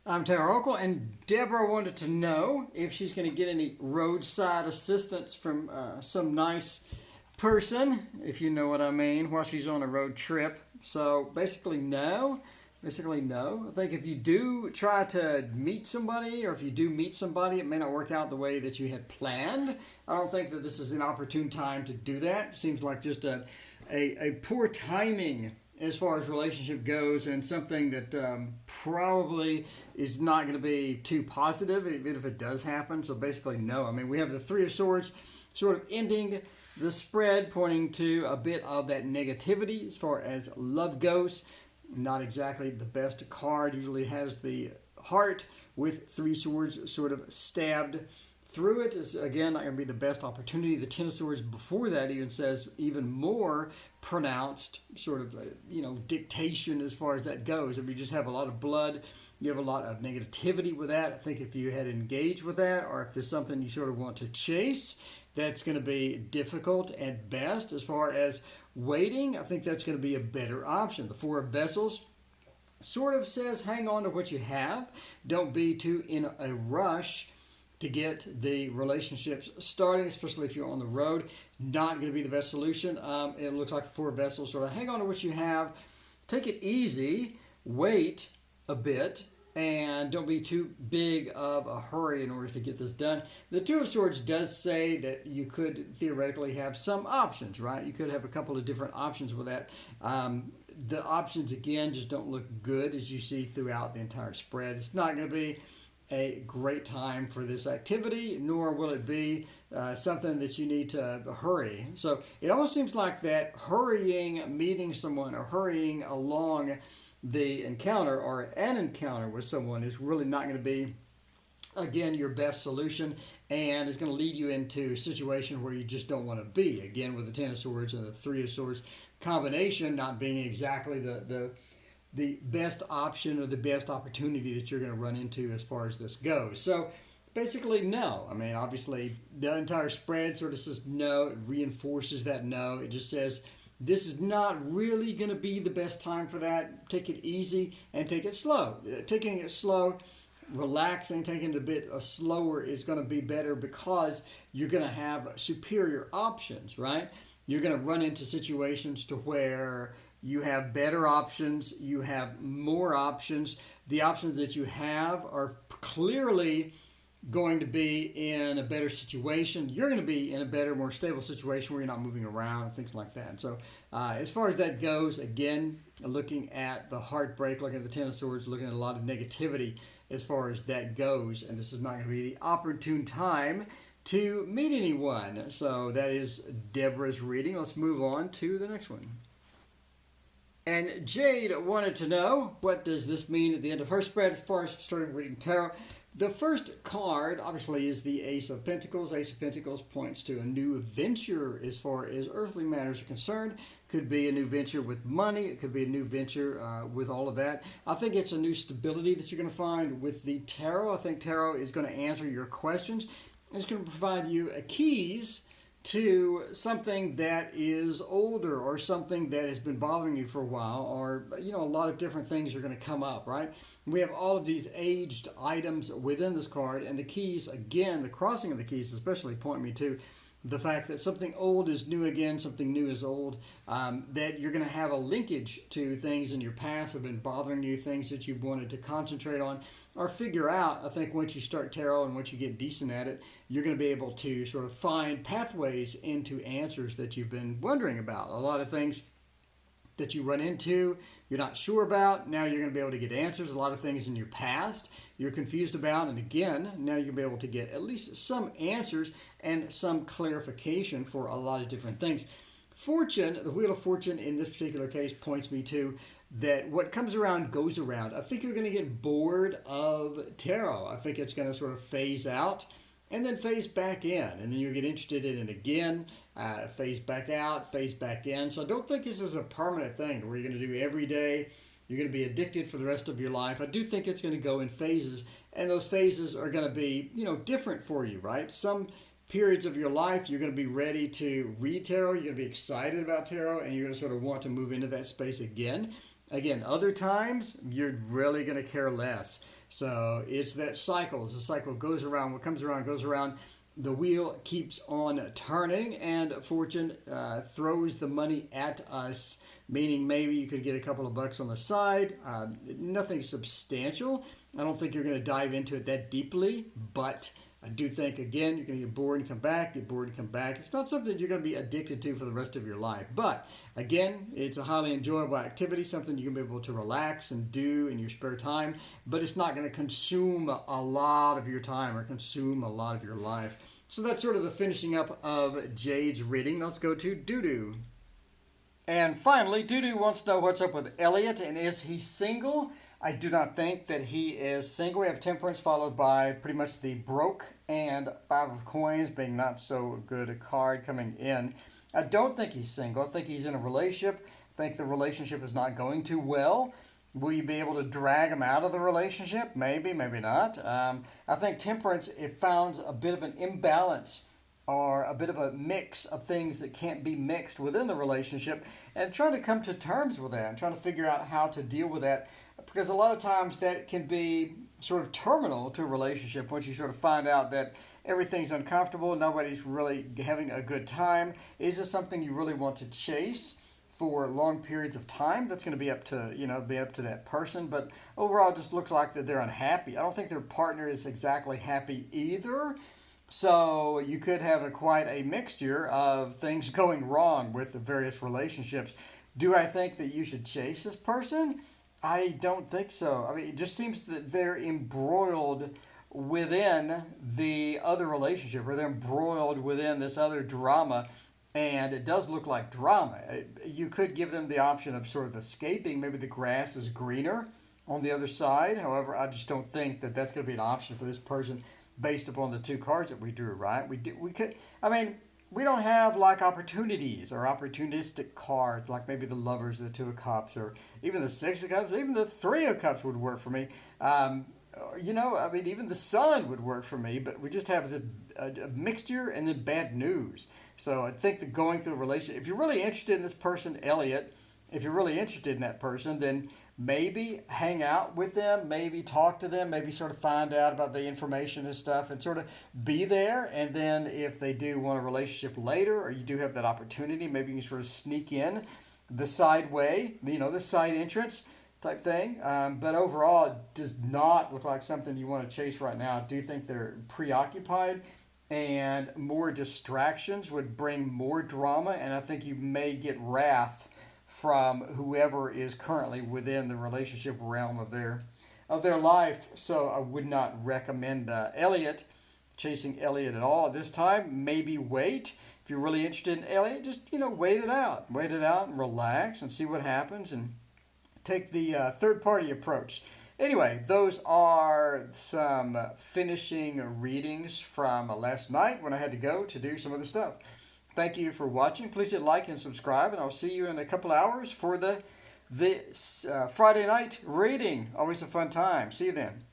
I'm Tara Uncle, and Deborah wanted to know if she's going to get any roadside assistance from some nice person, if you know what I mean, while she's on a road trip. So basically, no. Basically, no. I think if you do try to meet somebody, or if you do meet somebody, it may not work out the way that you had planned. I don't think that this is an opportune time to do that. It seems like just a poor timing as far as relationship goes, and something that probably is not going to be too positive, even if it does happen. So basically, no. I mean, we have the Three of Swords sort of ending the spread, pointing to a bit of that negativity as far as love goes. Not exactly the best card. Usually has the heart with three swords sort of stabbed through it. Is again not going to be the best opportunity. The Ten of Swords before that even says even more pronounced sort of dictation as far as that goes. If you just have a lot of blood, you have a lot of negativity with that. I think if you had engaged with that, or if there's something you sort of want to chase, that's going to be difficult at best. As far as waiting, I think that's going to be a better option. The Four of Vessels sort of says hang on to what you have. Don't be too in a rush to get the relationships starting, especially if you're on the road. Not going to be the best solution. It looks like the Four of Vessels sort of hang on to what you have. Take it easy. Wait a bit. And don't be too big of a hurry in order to get this done. The Two of Swords does say that you could theoretically have some options, right? You could have a couple of different options with that. The options, again, just don't look good as you see throughout the entire spread. It's not going to be a great time for this activity, nor will it be something that you need to hurry. So it almost seems like that hurrying, meeting someone, or hurrying along the encounter or an encounter with someone is really not going to be, again, your best solution, and is going to lead you into a situation where you just don't want to be. Again, with the Ten of Swords and the Three of Swords combination not being exactly the best option or the best opportunity that you're going to run into as far as this goes. So basically, no. I mean, obviously, the entire spread sort of says no. It reinforces that no. It just says this is not really going to be the best time for that. Take it easy and take it slow. Taking it slow, relaxing, taking it a bit slower is going to be better, because you're going to have superior options, right? You're going to run into situations to where you have better options, you have more options. The options that you have are clearly going to be in a better situation. You're going to be in a better, more stable situation where you're not moving around and things like that. And so as far as that goes, again, looking at the heartbreak, looking at the Ten of Swords, looking at a lot of negativity as far as that goes. And this is not going to be the opportune time to meet anyone. So that is Deborah's reading. Let's move on to the next one. And Jade wanted to know, what does this mean at the end of her spread as far as starting reading tarot? The first card, obviously, is the Ace of Pentacles. Ace of Pentacles points to a new venture as far as earthly matters are concerned. Could be a new venture with money. It could be a new venture with all of that. I think it's a new stability that you're going to find with the tarot. I think tarot is going to answer your questions. It's going to provide you keys to something that is older, or something that has been bothering you for a while, or a lot of different things are going to come up, right? We have all of these aged items within this card, and the keys, again, the crossing of the keys especially point me to the fact that something old is new again, something new is old, that you're going to have a linkage to things in your past that have been bothering you, things that you've wanted to concentrate on or figure out. I think once you start tarot and once you get decent at it, you're going to be able to sort of find pathways into answers that you've been wondering about. A lot of things that you run into, you're not sure about, now you're going to be able to get answers. A lot of things in your past you're confused about, and again, now you'll be able to get at least some answers and some clarification for a lot of different things. Fortune, the Wheel of Fortune in this particular case points me to that what comes around goes around. I think you're going to get bored of tarot. I think it's going to sort of phase out and then phase back in, and then you'll get interested in it again, phase back out, phase back in. So I don't think this is a permanent thing where you're going to do every day. You're going to be addicted for the rest of your life. I do think it's going to go in phases, and those phases are going to be, different for you, right? Some periods of your life, you're going to be ready to read tarot, you're going to be excited about tarot, and you're going to sort of want to move into that space again. Again, other times you're really going to care less. So it's that cycle. As the cycle goes around, what comes around goes around. The wheel keeps on turning, and fortune throws the money at us, meaning maybe you could get a couple of bucks on the side. Nothing substantial. I don't think you're going to dive into it that deeply, but I do think, again, you're going to get bored and come back, get bored and come back. It's not something you're going to be addicted to for the rest of your life. But, again, it's a highly enjoyable activity, something you can be able to relax and do in your spare time. But it's not going to consume a lot of your time or consume a lot of your life. So that's sort of the finishing up of Jade's reading. Let's go to DuDu. And finally, DuDu wants to know what's up with Elliot and is he single? I do not think that he is single. We have Temperance followed by pretty much the Broke and Five of Coins being not so good a card coming in. I don't think he's single. I think he's in a relationship. I think the relationship is not going too well. Will you be able to drag him out of the relationship? Maybe, maybe not. I think Temperance, it found a bit of an imbalance or a bit of a mix of things that can't be mixed within the relationship, and trying to come to terms with that and trying to figure out how to deal with that, because a lot of times that can be sort of terminal to a relationship once you sort of find out that everything's uncomfortable, nobody's really having a good time. Is this something you really want to chase for long periods of time? That's going to be up to, be up to that person. But overall, it just looks like that they're unhappy. I don't think their partner is exactly happy either. So you could have quite a mixture of things going wrong with the various relationships. Do I think that you should chase this person? I don't think so. I mean, it just seems that they're embroiled within the other relationship, or they're embroiled within this other drama, and it does look like drama. You could give them the option of sort of escaping. Maybe the grass is greener on the other side. However, I just don't think that that's going to be an option for this person based upon the two cards that we drew, right? We don't have like opportunities or opportunistic cards like maybe the Lovers, the Two of Cups, or even the Six of Cups, even the Three of Cups would work for me. Even the Sun would work for me, but we just have a mixture and then bad news. So I think that going through a relationship, if you're really interested in this person, Elliot, if you're really interested in that person, then maybe hang out with them, maybe talk to them, maybe sort of find out about the information and stuff and sort of be there. And then if they do want a relationship later, or you do have that opportunity, maybe you can sort of sneak in the side way, the side entrance type thing. But overall, it does not look like something you want to chase right now. I do think they're preoccupied, and more distractions would bring more drama, and I think you may get wrath from whoever is currently within the relationship realm of their life. So I would not recommend chasing Elliot at all at this time. Maybe wait. If you're really interested in Elliot, just wait it out and relax and see what happens, and take the third party approach. Anyway, those are some finishing readings from last night when I had to go to do some other stuff. Thank you for watching. Please hit like and subscribe, and I'll see you in a couple hours for the Friday night reading. Always a fun time. See you then.